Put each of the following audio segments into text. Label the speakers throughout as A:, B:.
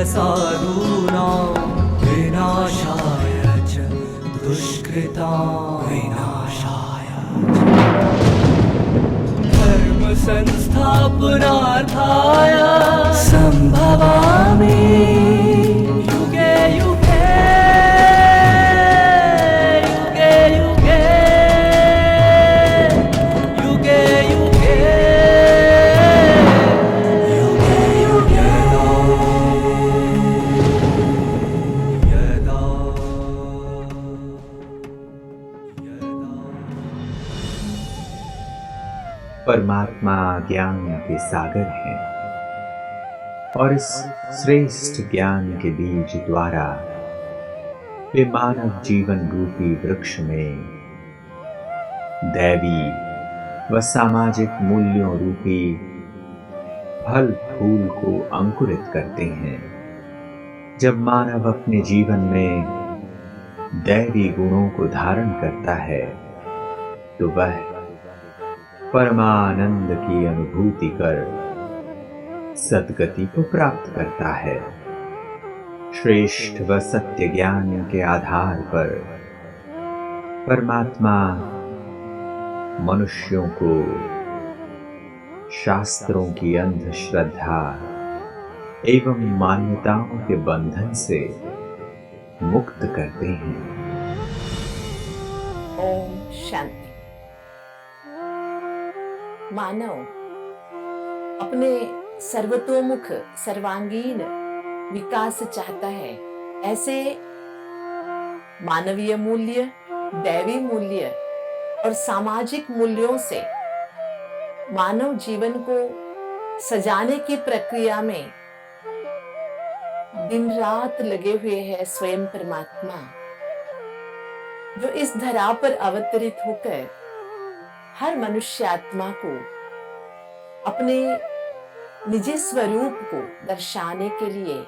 A: साधूनां विनाशाय च दुष्कृतां विनाशाय धर्म संस्थापनार्थाय संभवामि युगे युगे युगे युगे युगे युगे युगे युगे यदा
B: परमात्मा ज्ञान के सागर हैं और इस श्रेष्ठ ज्ञान के बीज द्वारा वे मानव जीवन रूपी वृक्ष में दैवी व सामाजिक मूल्यों रूपी फल फूल को अंकुरित करते हैं। जब मानव अपने जीवन में दैवी गुणों को धारण करता है तो वह परमानंद की अनुभूति कर सद्गति को प्राप्त करता है। श्रेष्ठ व सत्य ज्ञान के आधार पर परमात्मा मनुष्यों को शास्त्रों की अंधश्रद्धा एवं मान्यताओं के बंधन से मुक्त करते हैं।
C: ओम शांति। मानव अपने सर्वतोमुख सर्वांगीण विकास चाहता है। ऐसे मानवीय मूल्य, दैवी मूल्य और सामाजिक मूल्यों से मानव जीवन को सजाने की प्रक्रिया में दिन रात लगे हुए हैं स्वयं परमात्मा, जो इस धरा पर अवतरित होकर हर मनुष्य आत्मा को अपने निजी स्वरूप को दर्शाने के लिए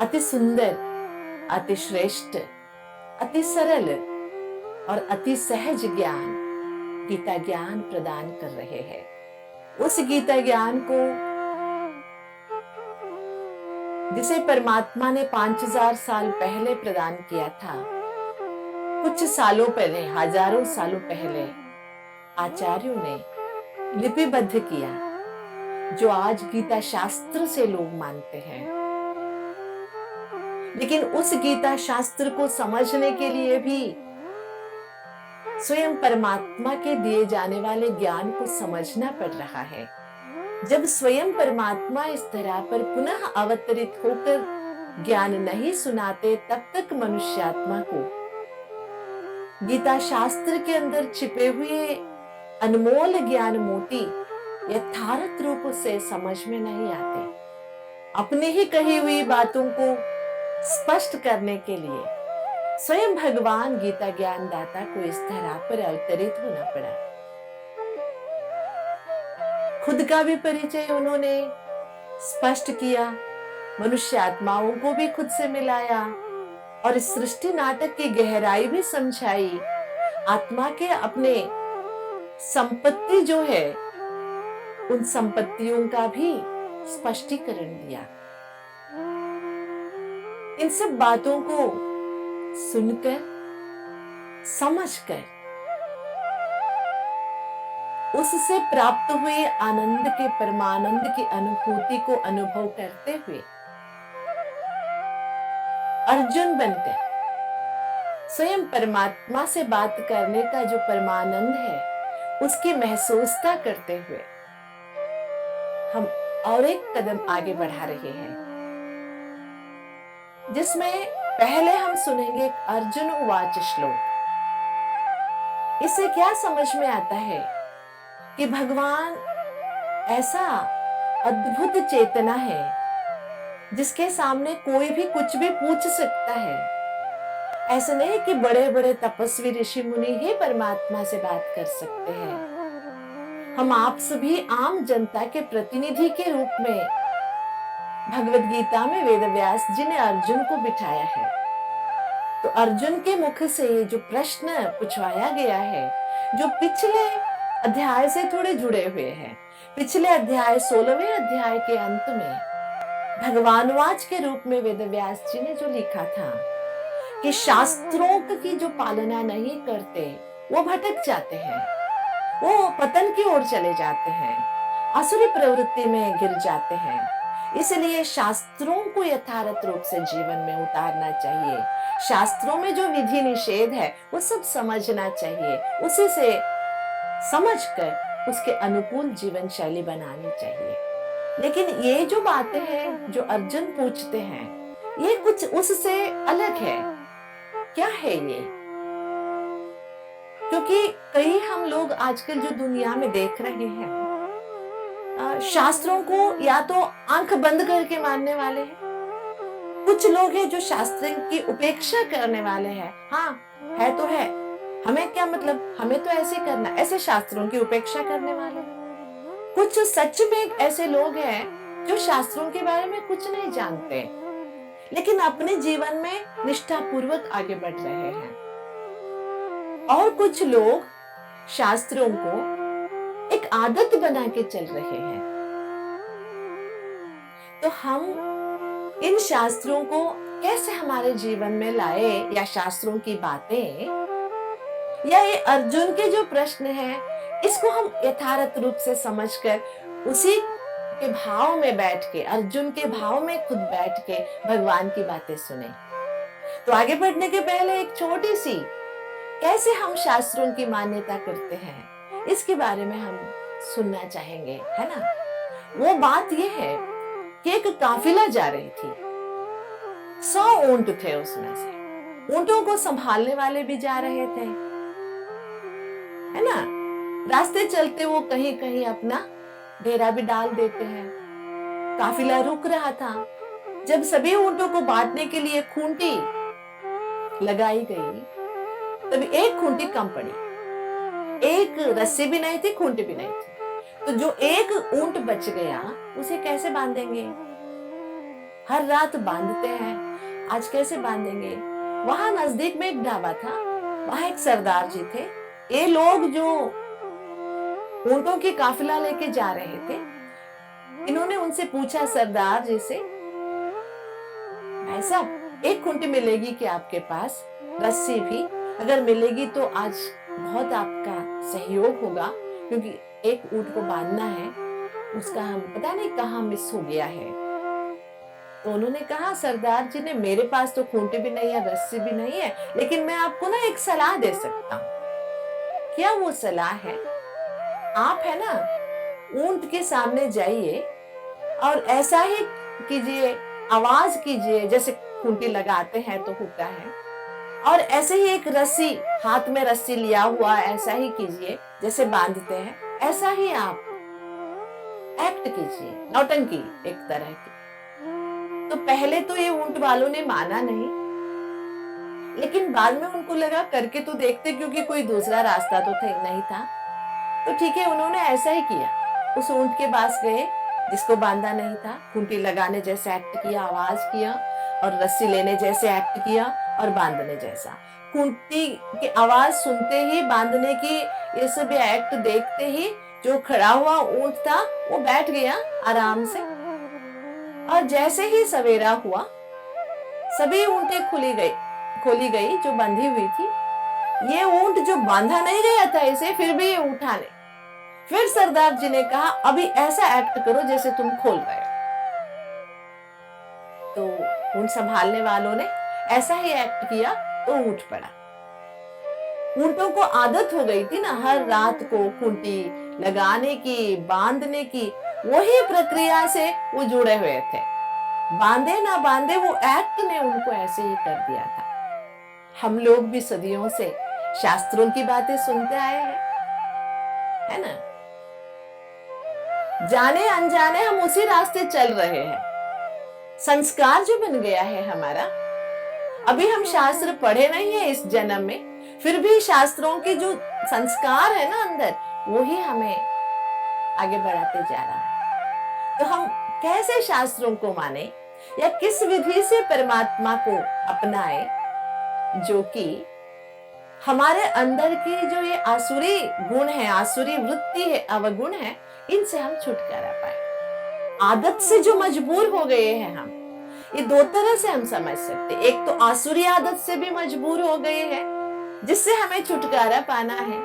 C: अति सुंदर, अति श्रेष्ठ, अति सरल और अति सहज ज्ञान, गीता ज्ञान प्रदान कर रहे हैं। उस गीता ज्ञान को जिसे परमात्मा ने 5000 साल पहले प्रदान किया था, कुछ सालों पहले, हजारों सालों पहले आचार्यों ने लिपिबद्ध किया, जो आज गीता शास्त्र से लोग मानते हैं। लेकिन उस गीता शास्त्र को समझने के लिए भी स्वयं परमात्मा के दिए जाने वाले ज्ञान को समझना पड़ रहा है। जब स्वयं परमात्मा इस धरा पर पुनः अवतरित होकर ज्ञान नहीं सुनाते, तब तक मनुष्यात्मा को गीता शास्त्र के अंदर छिपे हुए अनमोल ज्ञान मोती यथार्थ रूप से समझ में नहीं आते। अपनी ही कही हुई बातों को स्पष्ट करने के लिए स्वयं भगवान गीता ज्ञान दाता को इस धरा पर अवतरित होना पड़ा। खुद का भी परिचय उन्होंने स्पष्ट किया, मनुष्य आत्माओं को भी खुद से मिलाया और इस सृष्टि नाटक की गहराई भी समझाई। आत्मा के अपने संपत्ति जो है, उन संपत्तियों का भी स्पष्टीकरण दिया। इन सब बातों को सुनकर, समझकर, उससे प्राप्त हुए आनंद के परमानंद की अनुभूति को अनुभव करते हुए अर्जुन बनकर स्वयं परमात्मा से बात करने का जो परमानंद है, उसकी महसूसता करते हुए हम और एक कदम आगे बढ़ा रहे हैं, जिसमें पहले हम सुनेंगे अर्जुन उवाच श्लोक। इससे क्या समझ में आता है कि भगवान ऐसा अद्भुत चेतना है जिसके सामने कोई भी कुछ भी पूछ सकता है। ऐसा नहीं कि बड़े बड़े तपस्वी ऋषि मुनि ही परमात्मा से बात कर सकते हैं। हम आप सभी आम जनता के प्रतिनिधि के रूप में भगवद गीता में वेद व्यास जी ने अर्जुन को बिठाया है। तो अर्जुन के मुख से जो प्रश्न पूछवाया गया है, जो पिछले अध्याय से थोड़े जुड़े हुए हैं। पिछले अध्याय 16वें अध्याय के अंत में भगवानवाच के रूप में वेदव्यास जी ने जो लिखा था कि शास्त्रों की जो पालना नहीं करते वो भटक जाते हैं, वो पतन की ओर चले जाते हैं, आसुरी प्रवृत्ति में गिर जाते हैं। इसलिए शास्त्रों को यथार्थ रूप से जीवन में उतारना चाहिए। शास्त्रों में जो विधि निषेध है वो सब समझना चाहिए, उसी से समझकर उसके अनुकूल जीवन शैली बनानी चाहिए। लेकिन ये जो बातें हैं जो अर्जुन पूछते हैं, ये कुछ उससे अलग है। क्या है ये? क्योंकि कई हम लोग आजकल जो दुनिया में देख रहे हैं, शास्त्रों को या तो आंख बंद करके मानने वाले हैं, कुछ लोग हैं जो शास्त्रों की उपेक्षा करने वाले हैं। हाँ, है तो है, हमें क्या मतलब, हमें तो ऐसे करना, ऐसे शास्त्रों की उपेक्षा करने वाले हैं। कुछ सच में ऐसे लोग हैं जो शास्त्रों के बारे में कुछ नहीं जानते, लेकिन अपने जीवन में निष्ठापूर्वक आगे बढ़ रहे हैं। और कुछ लोग शास्त्रों को एक आदत बना के चल रहे हैं। तो हम इन शास्त्रों को कैसे हमारे जीवन में लाए, या शास्त्रों की बातें, या ये अर्जुन के जो प्रश्न है, इसको हम यथार्थ रूप से समझकर उसी के भाव में बैठ के, अर्जुन के भाव में खुद बैठ के भगवान की बातें सुने। तो आगे बढ़ने के पहले एक छोटी सी, कैसे हम शास्त्रों की मान्यता करते हैं, इसके बारे में हम सुनना चाहेंगे, है ना। वो बात ये है कि एक काफिला जा रही थी, 100 ऊंट थे उसमें से, ऊंटों को संभालने वाले भी जा रहे थे, है ना। रास्ते चलते वो कहीं कहीं अपना डेरा भी डाल देते हैं। काफिला रुक रहा था। जब सभी ऊंटों को बांटने के लिए खूंटी लगाई गई, तभी एक खूंटी कम पड़ी, एक रस्सी भी नहीं थी, खूंटी भी नहीं थी। तो जो एक ऊंट बच गया, उसे कैसे बांधेंगे? हर रात बांधते हैं, आज कैसे बांधेंगे? वहां नजदीक में एक ढाबा था, वहां एक सरदार जी थे। ये लोग जो ऊंटों की काफिला लेके जा रहे थे, इन्होंने उनसे पूछा सरदार जी से, भाई साहब एक खूंटी मिलेगी क्या आपके पास? रस्सी भी अगर मिलेगी तो आज बहुत आपका सहयोग होगा, क्योंकि एक ऊंट को बांधना है, उसका हम पता नहीं कहाँ मिस हो गया है। तो उन्होंने कहा, सरदार जी ने, मेरे पास तो खूंटी भी नहीं है, रस्सी भी नहीं है, लेकिन मैं आपको ना एक सलाह दे सकता हूँ। क्या वो सलाह है? आप है ना, ऊंट के सामने जाइए और ऐसा ही कीजिए, आवाज कीजिए जैसे खूंटी लगाते हैं तो होता है, और ऐसे ही एक रस्सी, हाथ में रस्सी लिया हुआ ऐसा ही कीजिए जैसे बांधते हैं, ऐसा ही आप एक्ट कीजिए, नौटंकी एक तरह की। तो पहले तो ये ऊंट वालों ने माना नहीं, लेकिन बाद में उनको लगा करके तो देखते, क्योंकि कोई दूसरा रास्ता तो नहीं था। तो ठीक है, उन्होंने ऐसा ही किया। उस ऊंट के पास गए जिसको बांधा नहीं था, खूंटी लगाने जैसे एक्ट किया, आवाज किया, और रस्सी लेने जैसे एक्ट किया, और बांधने जैसा। खूंटी की आवाज सुनते ही, बांधने की ये सब एक्ट देखते ही, जो खड़ा हुआ ऊंट था वो बैठ गया आराम से। और जैसे ही सवेरा हुआ, सभी ऊंटें खोली गई जो बंधी हुई थी। ये ऊंट जो बांधा नहीं गया था इसे, फिर भी ये उठा ले। फिर सरदार जी ने कहा, अभी ऐसा एक्ट करो जैसे तुम खोल रहे हो। तो ऊंट संभालने वालों ने ऐसा ही एक्ट किया तो ऊंट पड़ा। ऊंटों को आदत हो गई थी ना हर रात को खूंटी लगाने की, बांधने की, वही प्रक्रिया से वो जुड़े हुए थे। बांधे ना बांधे, वो एक्ट ने उनको ऐसे ही कर दिया था। हम लोग भी सदियों से शास्त्रों की बातें सुनते आए हैं, है ना। जाने अनजाने हम उसी रास्ते चल रहे हैं। संस्कार जो बन गया है हमारा, अभी हम शास्त्र पढ़े नहीं है इस जन्म में, फिर भी शास्त्रों के जो संस्कार है ना अंदर, वो ही हमें आगे बढ़ाते जा रहा है। तो हम कैसे शास्त्रों को माने, या किस विधि से परमात्मा को अपनाए, जो कि हमारे अंदर की जो ये आसुरी गुण है, आसुरी वृत्ति है, अवगुण है, इनसे हम छुटकारा पाए। आदत से जो मजबूर हो गए हैं हम, ये दो तरह से हम समझ सकते। एक तो आसुरी आदत से भी मजबूर हो गए हैं, जिससे हमें छुटकारा पाना है।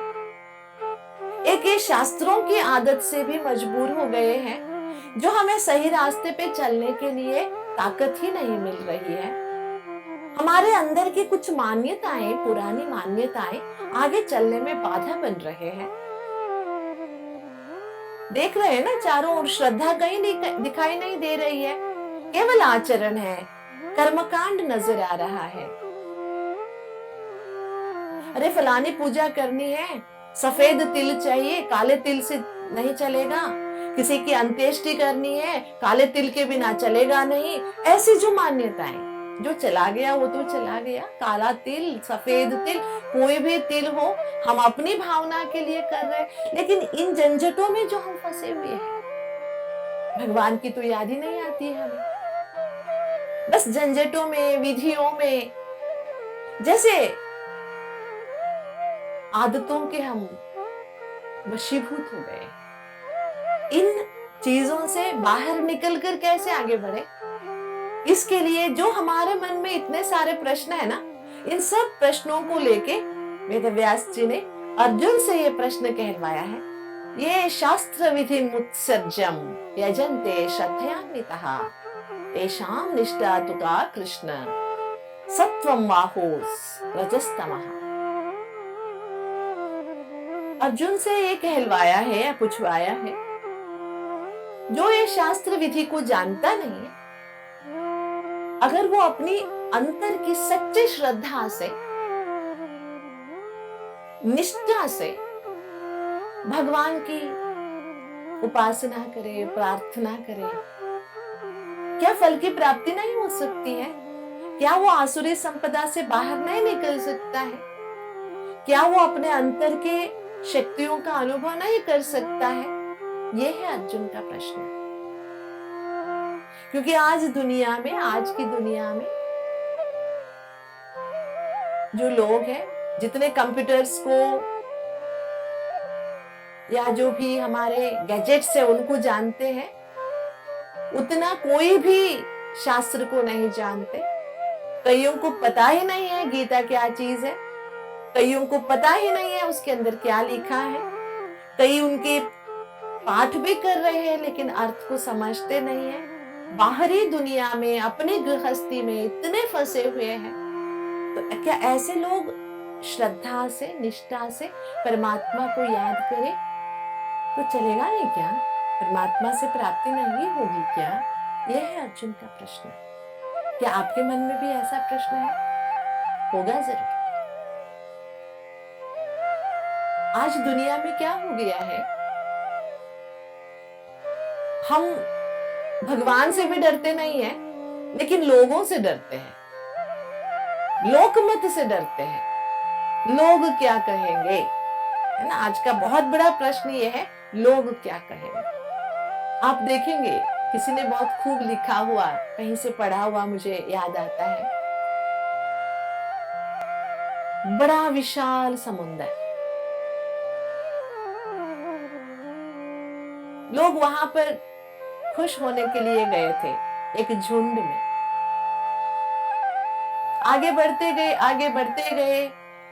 C: एक ये शास्त्रों की आदत से भी मजबूर हो गए हैं, जो हमें सही रास्ते पे चलने के लिए ताकत ही नहीं मिल रही है। हमारे अंदर की कुछ मान्यताएं, पुरानी मान्यताएं आगे चलने में बाधा बन रहे हैं। देख रहे हैं ना, चारों ओर श्रद्धा कहीं दिखाई नहीं दे रही है, केवल आचरण है, कर्मकांड नजर आ रहा है। अरे फलानी पूजा करनी है, सफेद तिल चाहिए, काले तिल से नहीं चलेगा। किसी की अंत्येष्टि करनी है, काले तिल के बिना चलेगा नहीं। ऐसी जो मान्यताएं, जो चला गया वो तो चला गया। काला तिल, सफेद तिल, कोई भी तिल हो, हम अपनी भावना के लिए कर रहे हैं। लेकिन इन झंझटों में जो हम फंसे हुए हैं, भगवान की तो याद ही नहीं आती है हमें। बस झंझटों में, विधियों में, जैसे आदतों के हम वशीभूत हो गए। इन चीजों से बाहर निकलकर कैसे आगे बढ़े, इसके लिए जो हमारे मन में इतने सारे प्रश्न है ना, इन सब प्रश्नों को लेके वेदव्यास जी ने अर्जुन से ये प्रश्न कहलवाया है। ये शास्त्र विधि मुत्सर्जम यजन्ते श्रद्धयान्वितः तेषां निष्ठा तु का कृष्ण सत्वं वाहोस् रजस्तमः। अर्जुन से ये कहलवाया है या पूछवाया है, जो ये शास्त्र विधि को जानता नहीं है, अगर वो अपनी अंतर की सच्ची श्रद्धा से, निष्ठा से भगवान की उपासना करे, प्रार्थना करे, क्या फल की प्राप्ति नहीं हो सकती है? क्या वो आसुरी संपदा से बाहर नहीं निकल सकता है? क्या वो अपने अंतर के शक्तियों का अनुभव नहीं कर सकता है? ये है अर्जुन का प्रश्न। क्योंकि आज की दुनिया में जो लोग हैं, जितने कंप्यूटर्स को या जो भी हमारे गैजेट्स है उनको जानते हैं, उतना कोई भी शास्त्र को नहीं जानते। कईयों को पता ही नहीं है गीता क्या चीज है, कईयों को पता ही नहीं है उसके अंदर क्या लिखा है। कई उनके पाठ भी कर रहे हैं लेकिन अर्थ को समझते नहीं है। बाहरी दुनिया में, अपनी गृहस्थी में इतने फंसे हुए हैं, तो क्या ऐसे लोग श्रद्धा से, निष्ठा से परमात्मा को याद करें तो चलेगा नहीं क्या? परमात्मा से प्राप्ति नहीं होगी क्या? यह है अर्जुन का प्रश्न। क्या आपके मन में भी ऐसा प्रश्न है? होगा जरूर। आज दुनिया में क्या हो गया है, हम भगवान से भी डरते नहीं है, लेकिन लोगों से डरते हैं, लोकमत से डरते हैं। लोग क्या कहेंगे, है ना? आज का बहुत बड़ा प्रश्न ये है, लोग क्या कहेंगे। आप देखेंगे, किसी ने बहुत खूब लिखा हुआ, कहीं से पढ़ा हुआ मुझे याद आता है, बड़ा विशाल समुंदर, लोग वहां पर खुश होने के लिए गए थे एक झुंड में। आगे बढ़ते गए,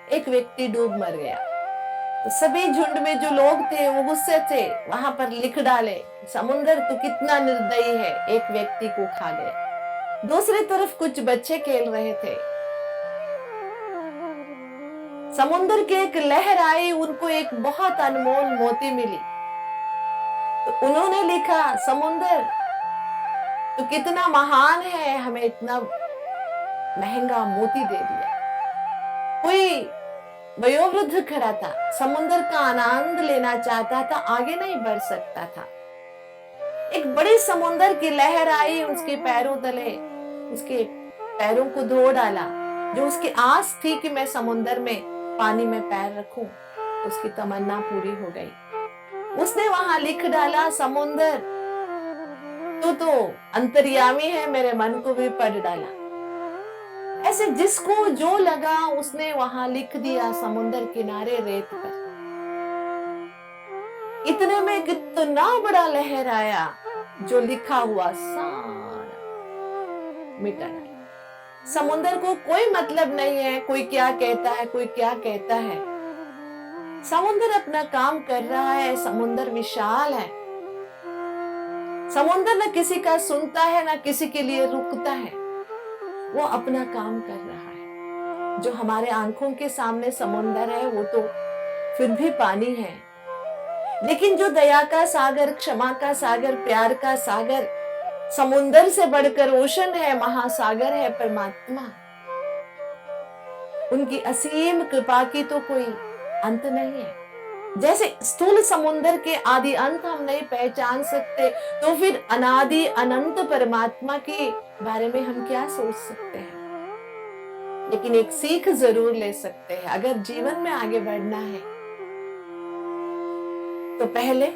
C: एक व्यक्ति डूब मर गया। तो सभी झुंड में जो लोग थे वो गुस्से थे, वहां पर लिख डाले, समुंदर तो कितना निर्दयी है, एक व्यक्ति को खा गया। दूसरी तरफ कुछ बच्चे खेल रहे थे, समुंदर की एक लहर आई, उनको एक बहुत अनमोल मोती मिली। तो उन्होंने लिखा, समुंदर तो कितना महान है, हमें इतना महंगा मोती दे दिया। कोई वयोवृद्ध खड़ा था, समुंदर का आनंद लेना चाहता था, आगे नहीं बढ़ सकता था। एक बड़ी समुंदर की लहर आई, उसके पैरों तले, उसके पैरों को धो डाला। जो उसकी आस थी कि मैं समुंदर में, पानी में पैर रखूं, उसकी तमन्ना पूरी हो गई। उसने वहां लिख डाला, समुंदर तू तो अंतर्यामी है, मेरे मन को भी पढ़ डाला। ऐसे जिसको जो लगा उसने वहां लिख दिया समुंदर किनारे रेत पर। इतने में कितना बड़ा लहर आया, जो लिखा हुआ सारा मिटा डाला। समुंदर को कोई मतलब नहीं है कोई क्या कहता है, कोई क्या कहता है। समुंदर अपना काम कर रहा है। समुंदर विशाल है। समुंदर न किसी का सुनता है, न किसी के लिए रुकता है। वो अपना काम कर रहा है। जो हमारे आंखों के सामने समुंदर है वो तो फिर भी पानी है, लेकिन जो दया का सागर, क्षमा का सागर, प्यार का सागर, समुंदर से बढ़कर ओशन है, महासागर है परमात्मा। उनकी असीम कृपा की तो कोई अंत नहीं है। जैसे स्थूल समुंदर के आदि अंत हम नहीं पहचान सकते, तो फिर अनादि अनंत परमात्मा के बारे में हम क्या सोच सकते हैं। लेकिन एक सीख जरूर ले सकते हैं। अगर जीवन में आगे बढ़ना है तो पहले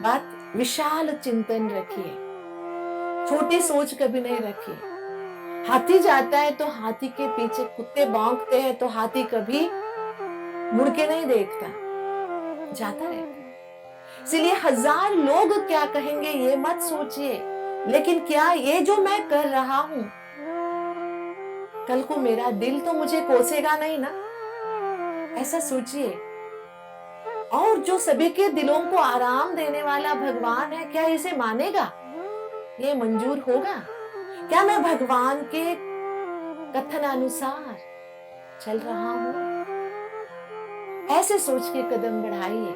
C: बात विशाल चिंतन रखिए, छोटी सोच कभी नहीं रखिए। हाथी जाता है तो हाथी के पीछे कुत्ते भौंकते हैं, तो हाथी कभी मुड़ के नहीं देखता, जाता रहता है। इसलिए हजार लोग क्या कहेंगे ये मत सोचिए, लेकिन क्या ये जो मैं कर रहा हूं, कल को मेरा दिल तो मुझे कोसेगा नहीं ना, ऐसा सोचिए। और जो सभी के दिलों को आराम देने वाला भगवान है, क्या इसे मानेगा? ये मंजूर होगा? क्या मैं भगवान के कथनानुसार चल रहा हूं? ऐसे सोच के कदम बढ़ाइए।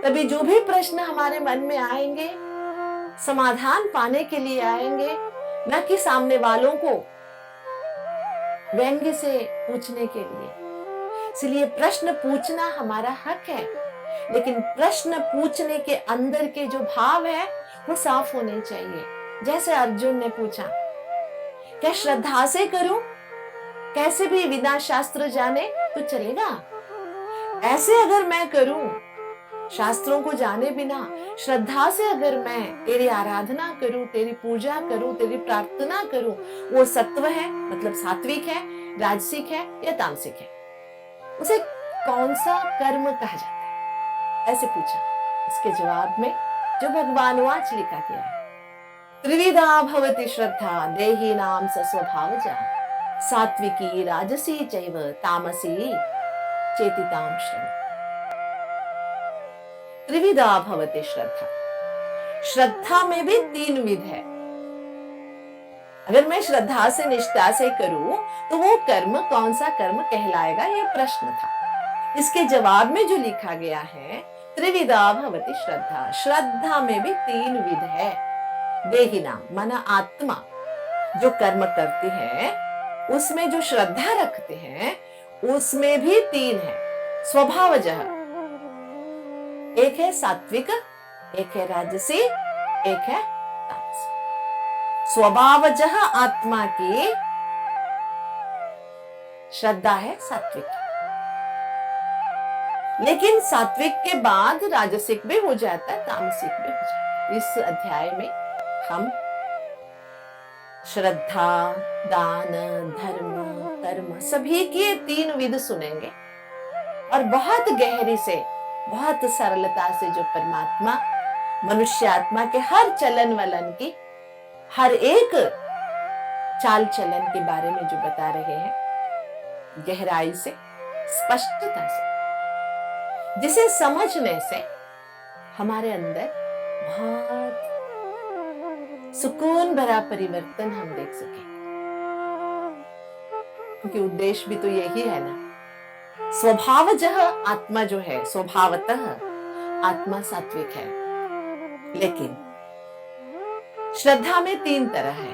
C: तभी जो भी प्रश्न हमारे मन में आएंगे, समाधान पाने के लिए आएंगे, न कि सामने वालों को व्यंग्य से पूछने के लिए। इसलिए प्रश्न पूछना हमारा हक है, लेकिन प्रश्न पूछने के अंदर के जो भाव है वो साफ होने चाहिए। जैसे अर्जुन ने पूछा, क्या श्रद्धा से करूं? कैसे भी बिना शास्त्र जाने तो चलेगा? ऐसे अगर मैं करूं, शास्त्रों को जाने बिना श्रद्धा से अगर मैं तेरी आराधना करूं, तेरी पूजा करूं, तेरी प्रार्थना करूं, वो सत्व है, मतलब सात्विक है, राजसिक है या तामसिक है? उसे कौन सा कर्म कहा जाता है? ऐसे पूछा। इसके जवाब में जो भगवान वाच लिखा गया है, त्रिविधा भवति श्रद्धा देहिनाम स्वभावजा सात्विकी राजसी चैव तामसी चेतिताम श्रम। त्रिविधा भवति श्रद्धा। श्रद्धा में भी 3 विध है। अगर मैं श्रद्धा से, निष्ठा से करूं तो वो कर्म कौन सा कर्म कहलाएगा, ये प्रश्न था। इसके जवाब में जो लिखा गया है, त्रिविधा भवति श्रद्धा। श्रद्धा में भी 3 विध है। देहिना माना आत्मा जो कर्म करती है, उसमें जो श्रद्धा रखते हैं उसमें भी 3 है। स्वभावजः, एक है सात्विक, एक है राजसी, एक है तामसी। स्वभावजः आत्मा की श्रद्धा है सात्विक, लेकिन सात्विक के बाद राजसिक भी हो जाता है, तामसिक भी हो जाता है। इस अध्याय में हम श्रद्धा, दान, धर्म, कर्म सभी के 3 विध सुनेंगे और बहुत गहरी से, बहुत सरलता से जो परमात्मा मनुष्य आत्मा के हर चलन वलन की, हर एक चाल चलन के बारे में जो बता रहे हैं, गहराई से, स्पष्टता से, जिसे समझने से हमारे अंदर बहुत सुकून भरा परिवर्तन हम देख सकेंगे। क्योंकि उद्देश्य भी तो यही है ना। स्वभावजः आत्मा जो है, स्वभावतः आत्मा सात्विक है, लेकिन श्रद्धा में 3 तरह है,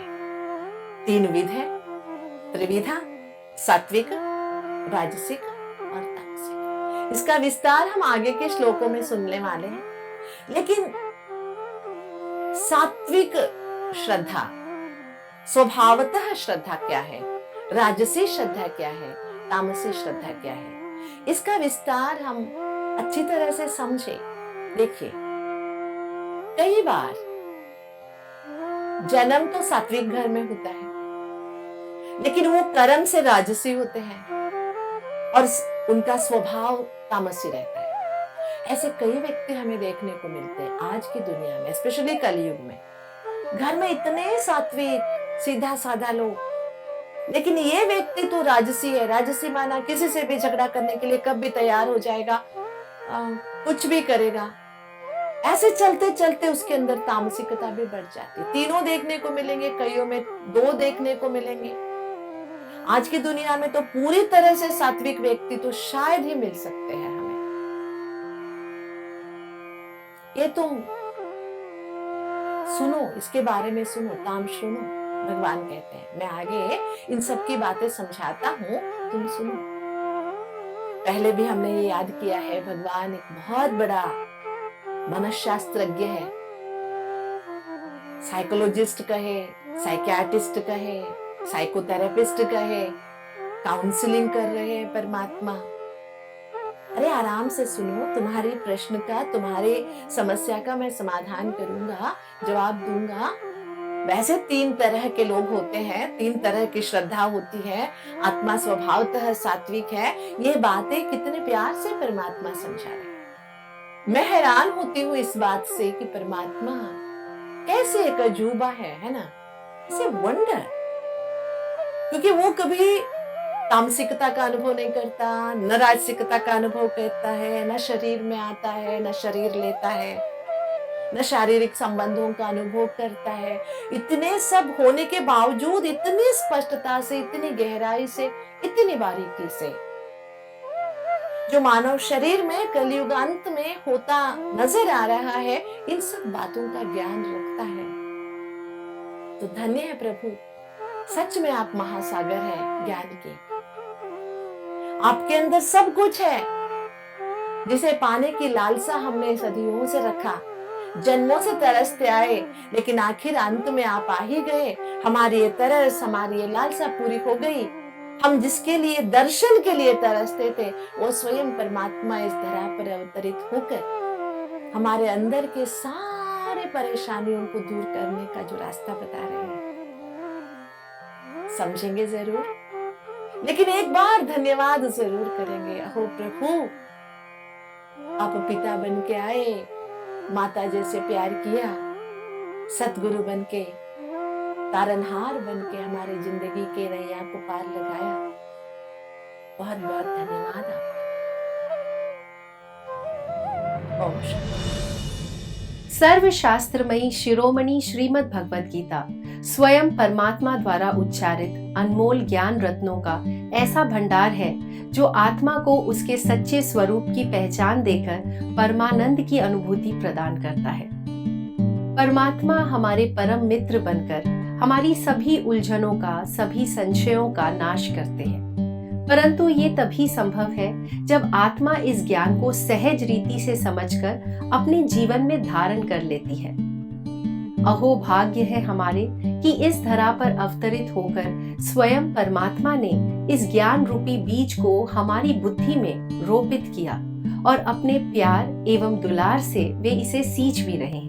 C: 3 विध है। त्रिविधा, सात्विक, राजसिक और तामसिक। इसका विस्तार हम आगे के श्लोकों में सुनने वाले हैं। लेकिन सात्विक श्रद्धा, स्वभावतः श्रद्धा क्या है, राजसी श्रद्धा क्या है, तामसी श्रद्धा क्या है, इसका विस्तार हम अच्छी तरह से समझे। देखिए, कई बार जन्म तो सात्विक घर में होता है, लेकिन वो कर्म से राजसी होते हैं और उनका स्वभाव तामसी रहता है। ऐसे कई व्यक्ति हमें देखने को मिलते हैं आज की दुनिया में, स्पेशली कलयुग में। घर में इतने सात्विक सीधा साधा लोग, लेकिन ये व्यक्ति तो राजसी है। राजसी माना किसी से भी झगड़ा करने के लिए कब भी तैयार हो जाएगा, कुछ भी करेगा। ऐसे चलते चलते उसके अंदर तामसिकता भी बढ़ जाती। तीनों देखने को मिलेंगे, कईयों में दो देखने को मिलेंगे। आज की दुनिया में तो पूरी तरह से सात्विक व्यक्ति तो शायद ही मिल सकते हैं हमें। ये तुम सुनो, इसके बारे में सुनो, ताम सुनो, भगवान कहते हैं। मैं आगे इन सब की बातें समझाता हूं, तुम सुनो। पहले भी हमने ये याद किया है, भगवान एक बहुत बड़ा मनशास्त्रज्ञ है। साइकोलॉजिस्ट कहे, साइकियाट्रिस्ट कहे, साइकोथेरेपिस्ट कहे, काउंसलिंग कर रहे हैं परमात्मा। अरे आराम से सुनो, तुम्हारे प्रश्न का, तुम्हारे समस्या का मैं समाधान करूंगा, जवाब दूंगा। वैसे 3 तरह के लोग होते हैं, 3 तरह की श्रद्धा होती है। आत्मा स्वभावतः सात्विक है। ये बातें कितने प्यार से परमात्मा समझा रहे हैं। मैं हैरान होती हूँ इस बात से कि परमात्मा कैसे एक अजूबा है ना, ऐसे वंडर। क्योंकि वो कभी तामसिकता का अनुभव नहीं करता, न राजसिकता का अनुभव करता है, न शरीर में आता है, न शरीर लेता है, न शारीरिक संबंधों का अनुभव करता है। इतने सब होने के बावजूद इतनी स्पष्टता से, इतनी गहराई से, इतनी बारीकी से जो मानव शरीर में कलयुग अंत में होता नजर आ रहा है, इन सब बातों का ज्ञान रखता है। तो धन्य है प्रभु, सच में आप महासागर हैं ज्ञान के। आपके अंदर सब कुछ है जिसे पाने की लालसा हमने सदियों से रखा, जन्मों से तरसते आए, लेकिन आखिर अंत में आप आ ही गए। हमारी ये तरस, हमारी ये लालसा पूरी हो गई। हम जिसके लिए, दर्शन के लिए तरसते थे, वो स्वयं परमात्मा इस धरा पर अवतरित होकर हमारे अंदर के सारे परेशानियों को दूर करने का जो रास्ता बता रहे हैं। समझेंगे जरूर, लेकिन एक बार धन्यवाद जरूर करेंगे। अहो प्रभु, आप पिता बन के आए, माता जैसे प्यार किया, सतगुरु बन के, तारनहार बन के हमारी जिंदगी के नैया को पार लगाया। बहुत बहुत धन्यवाद आपका। ओम शांति।
D: सर्वशास्त्रमयी शिरोमणि श्रीमद् भगवद गीता स्वयं परमात्मा द्वारा उच्चारित अनमोल ज्ञान रत्नों का ऐसा भंडार है जो आत्मा को उसके सच्चे स्वरूप की पहचान देकर परमानंद की अनुभूति प्रदान करता है। परमात्मा हमारे परम मित्र बनकर हमारी सभी उलझनों का, सभी संशयों का नाश करते हैं। परंतु ये तभी संभव है जब आत्मा इस ज्ञान को सहज रीति से समझकर अपने जीवन में धारण कर लेती है। अहो भाग्य है हमारे कि इस धरा पर अवतरित होकर स्वयं परमात्मा ने इस ज्ञान रूपी बीज को हमारी बुद्धि में रोपित किया और अपने प्यार एवं दुलार से वे इसे सींच भी रहे हैं।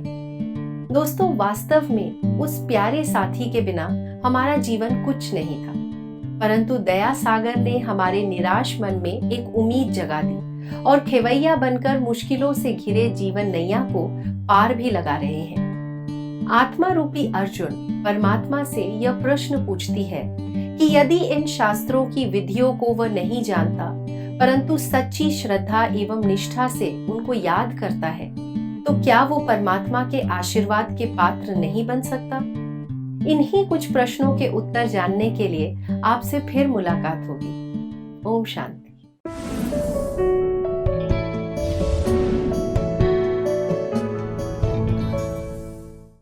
D: दोस्तों, वास्तव में उस प्यारे साथी के बिना हमारा जीवन कुछ नहीं था, परंतु दया सागर ने हमारे निराश मन में एक उम्मीद जगा दी और खेवैया बनकर मुश्किलों से घिरे जीवन नैया को पार भी लगा रहे हैं। आत्मा रूपी अर्जुन परमात्मा से यह प्रश्न पूछती है कि यदि इन शास्त्रों की विधियों को वह नहीं जानता, परंतु सच्ची श्रद्धा एवं निष्ठा से उनको याद करता है, तो क्या वो परमात्मा के आशीर्वाद के पात्र नहीं बन सकता? इन्हीं कुछ प्रश्नों के उत्तर जानने के लिए आपसे फिर मुलाकात होगी। ओम शांति।